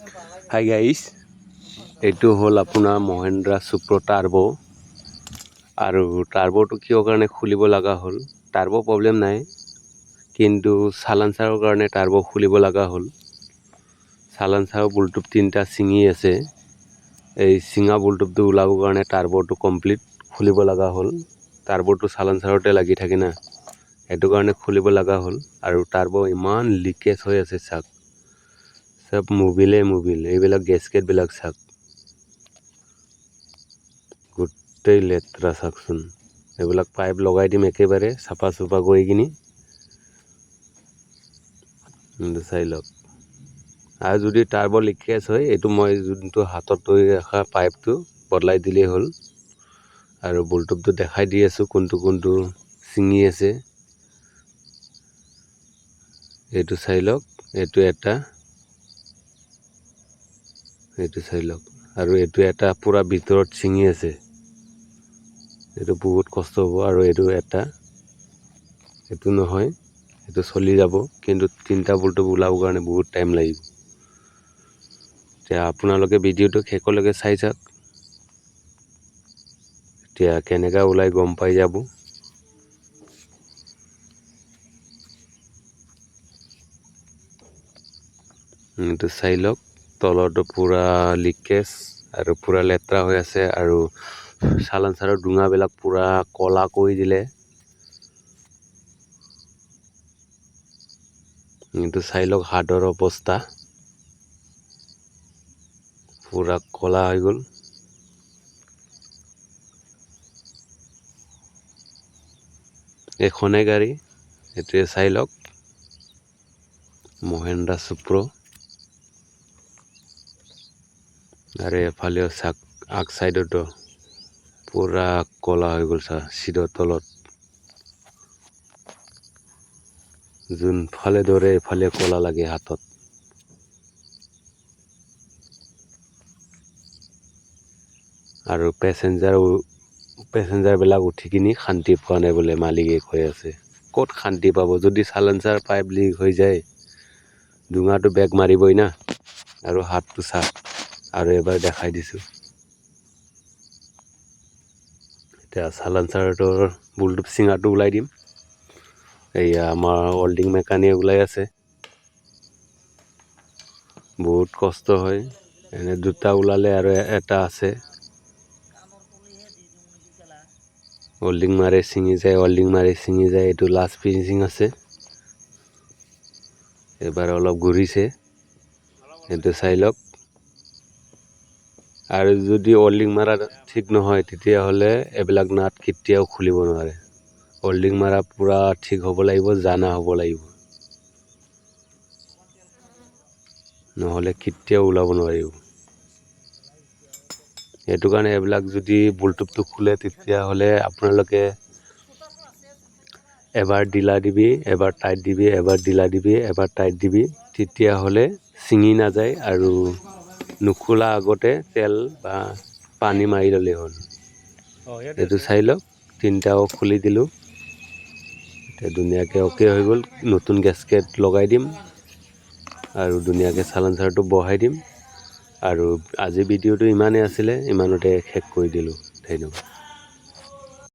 Hi guys, এইটো হ'ল আপোনাৰ মহেন্দ্ৰা সুপ্ৰ টাৰ্বো আৰু টাৰ্বোটো কিয় কাৰণে খুলিব লগা হ'ল। টাৰ্বো প্ৰব্লেম নাই, কিন্তু চালাঞ্চাৰৰ কাৰণে টাৰ্বো খুলিব লগা হ'ল। চালাঞ্চাৰৰ বুলটুপ তিনিটা ছিঙি আছে। এই ছিঙা বুলটুপটো ওলাবৰ কাৰণে টাৰ্বোটো কমপ্লিট খুলিব লগা হ'ল। টাৰ্বোটো চালাঞ্চাৰতে লাগি থাকে না, সেইটো কাৰণে খুলিব লগা হ'ল। আৰু টাৰ্বো ইমান লিকেজ হৈ আছে চাওক, চব মোবিল এইবিলাক গেছকেটবিলাক চাওক, গোটেই লেতেৰা চাওকচোন। এইবিলাক পাইপ লগাই দিম একেবাৰে চাফা চুফা কৰি কিনি, চাই লওক। আৰু যদি টাৰ্বো লিকেজ হয়, এইটো মই যোনটো হাতত ধৰি ৰখা পাইপটো বদলাই দিলেই হ'ল। আৰু বুলটুপটো দেখাই দি আছোঁ কোনটো ছিঙি আছে, এইটো চাই লওক। এইটো এটা, এইটো চাই লওক। আৰু এইটো এটা পূৰা ভিতৰত ছিঙি আছে, এইটো বহুত কষ্ট হ'ব। আৰু এইটো এটা, এইটো নহয়, এইটো চলি যাব, কিন্তু তিনিটা বুলটুপ ওলাবৰ কাৰণে বহুত টাইম লাগিব। এতিয়া আপোনালোকে ভিডিঅ'টো শেষলৈকে চাই চাওক, এতিয়া কেনেকৈ ওলাই গম পাই যাব। এইটো চাই লওক, তলতো পূৰা লিকেজ আৰু পূৰা লেতেৰা হৈ আছে। আৰু চালাঞ্চাৰৰ ডুঙাবিলাক পূৰা ক'লা কৰি দিলে। এইটো চাই লওক, হাৰ্ডৰ অৱস্থা পূৰা ক'লা হৈ গ'ল। এখনে গাড়ী, এইটোৱে চাই লওক, মহেন্দ্ৰা সুপ্ৰ। আৰু এফালেও চাক, আগ চাইডতো পূৰা ক'লা হৈ গ'ল চা, চিটৰ তলত যোনফালে ধৰে এইফালে ক'লা লাগে হাতত। আৰু পেচেঞ্জাৰবিলাক উঠি কিনি শান্তি পোৱা নাই বোলে, মালিকে কৈ আছে। ক'ত শান্তি পাব, যদি চালাঞ্চাৰ পাইপ লিক হৈ যায়, ডুঙাটো বেগ মাৰিবই না। আৰু হাতটো চাওক, আৰু এবাৰ দেখাই দিছোঁ। এতিয়া চালাঞ্চাৰটোৰ বুলটুপ ছিঙাটো ওলাই দিম। এয়া আমাৰ ৱেল্ডিং মেকানিক ওলাই আছে, বহুত কষ্ট হয়। এনে দুটা ওলালে আৰু এটা আছে, ৱেল্ডিং মাৰে ছিঙি যায়, ৱেল্ডিং মাৰি ছিঙি যায়। এইটো লাষ্ট ফিনিচিং আছে, এবাৰ অলপ ঘূৰিছে, এইটো চাই লওক। আৰু যদি ৱেল্ডিং মাৰা ঠিক নহয়, তেতিয়াহ'লে এইবিলাক নাট কেতিয়াও খুলিব নোৱাৰে। ৱেল্ডিং মাৰা পূৰা ঠিক হ'ব লাগিব, জানা হ'ব লাগিব, নহ'লে কেতিয়াও ওলাব নোৱাৰিব। সেইটো কাৰণে এইবিলাক যদি বুলটুপটো খোলে, তেতিয়াহ'লে আপোনালোকে এবাৰ ঢিলা দিবি, এবাৰ টাইট দিবি, এবাৰ ঢিলা দিবি, এবাৰ টাইট দিবি, তেতিয়াহ'লে ছিঙি নাযায়। আৰু নোখোলা আগতে তেল বা পানী মাৰি ল'লেই হ'ল। এইটো চাই লওক, তিনিটাও খুলি দিলোঁ, এতিয়া ধুনীয়াকৈ অ'কে হৈ গ'ল। নতুন গেছকেট লগাই দিম আৰু ধুনীয়াকৈ চালাঞ্চাৰটো বহাই দিম। আৰু আজি ভিডিঅ'টো ইমানেই আছিলে, ইমানতে শেষ কৰি দিলোঁ। ধন্যবাদ।